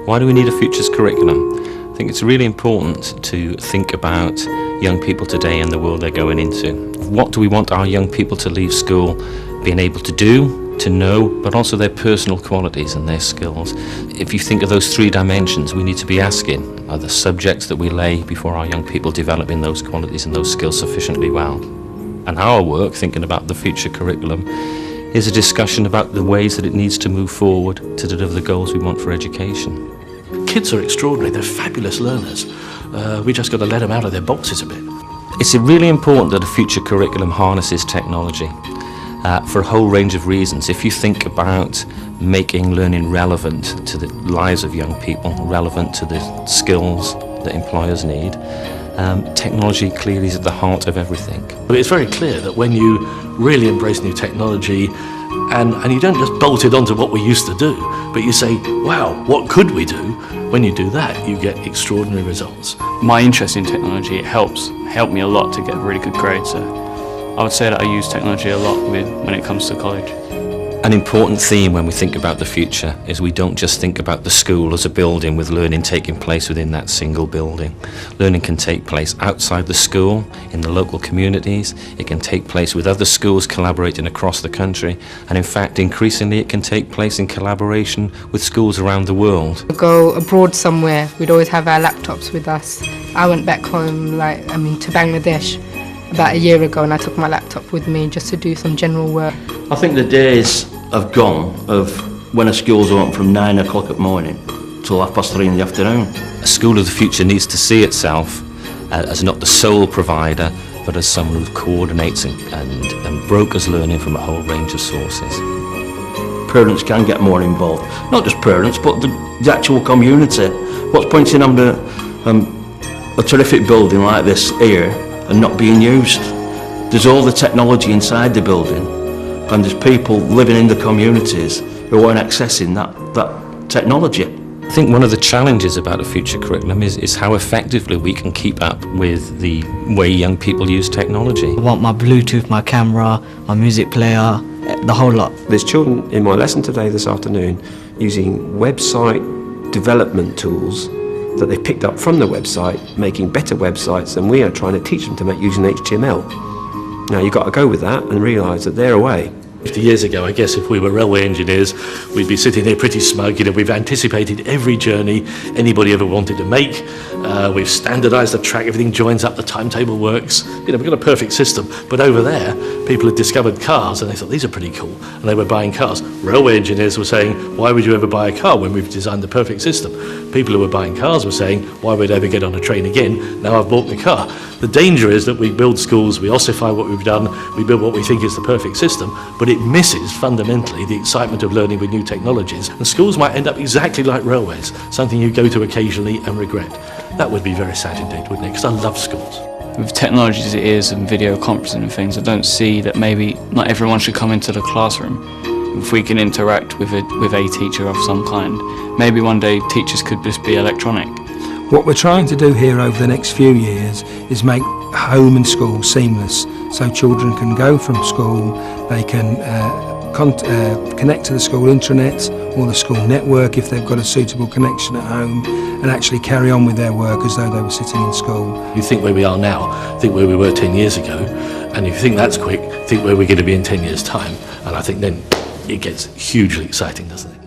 Why do we need a futures curriculum? I think it's really important to think about young people today and the world they're going into. What do we want our young people to leave school being able to do, to know, but also their personal qualities and their skills? If you think of those three dimensions, we need to be asking, are the subjects that we lay before our young people developing those qualities and those skills sufficiently well? And our work, thinking about the future curriculum, is a discussion about the ways that it needs to move forward to deliver the goals we want for education. Kids are extraordinary, they're fabulous learners. We just got to let them out of their boxes a bit. It's really important that a future curriculum harnesses technology for a whole range of reasons. If you think about making learning relevant to the lives of young people, relevant to the skills that employers need, technology clearly is at the heart of everything. It's very clear that when you really embrace new technology and you don't just bolt it onto what we used to do, but you say, wow, what could we do? When you do that, you get extraordinary results. My interest in technology, it helped me a lot to get a really good grade, so I would say that I use technology a lot when it comes to college. An important theme when we think about the future is we don't just think about the school as a building with learning taking place within that single building. Learning can take place outside the school, in the local communities. It can take place with other schools collaborating across the country, and in fact increasingly it can take place in collaboration with schools around the world. We go abroad somewhere, we'd always have our laptops with us. I went back home to Bangladesh about a year ago, and I took my laptop with me just to do some general work. I think the days have gone of when a school's open from 9 o'clock at morning till 3:30 in the afternoon. A school of the future needs to see itself as not the sole provider, but as someone who coordinates and brokers learning from a whole range of sources. Parents can get more involved, not just parents, but the actual community. What's pointing on a terrific building like this here and not being used? There's all the technology inside the building, and there's people living in the communities who aren't accessing that technology. I think one of the challenges about a future curriculum is how effectively we can keep up with the way young people use technology. I want my Bluetooth, my camera, my music player, the whole lot. There's children in my lesson today this afternoon using website development tools that they picked up from the website, making better websites than we are trying to teach them to make using HTML. Now you've got to go with that and realise that they're away. 50 years ago, I guess if we were railway engineers, we'd be sitting here pretty smug. We've anticipated every journey anybody ever wanted to make. We've standardised the track, everything joins up, the timetable works. We've got a perfect system. But over there, people had discovered cars and they thought, these are pretty cool. And they were buying cars. Railway engineers were saying, why would you ever buy a car when we've designed the perfect system? People who were buying cars were saying, why would I ever get on a train again? Now I've bought the car. The danger is that we build schools, we ossify what we've done, we build what we think is the perfect system, but it misses fundamentally the excitement of learning with new technologies. And schools might end up exactly like railways, something you go to occasionally and regret. That would be very sad indeed, wouldn't it? Because I love schools. With technology as it is and video conferencing and things, I don't see that maybe not everyone should come into the classroom. If we can interact with a teacher of some kind, maybe one day teachers could just be electronic. What we're trying to do here over the next few years is make home and school seamless, so children can go from school, they can connect to the school intranet or the school network if they've got a suitable connection at home, and actually carry on with their work as though they were sitting in school. You think where we are now, think where we were 10 years ago, and if you think that's quick, think where we're going to be in 10 years' time, and I think then it gets hugely exciting, doesn't it?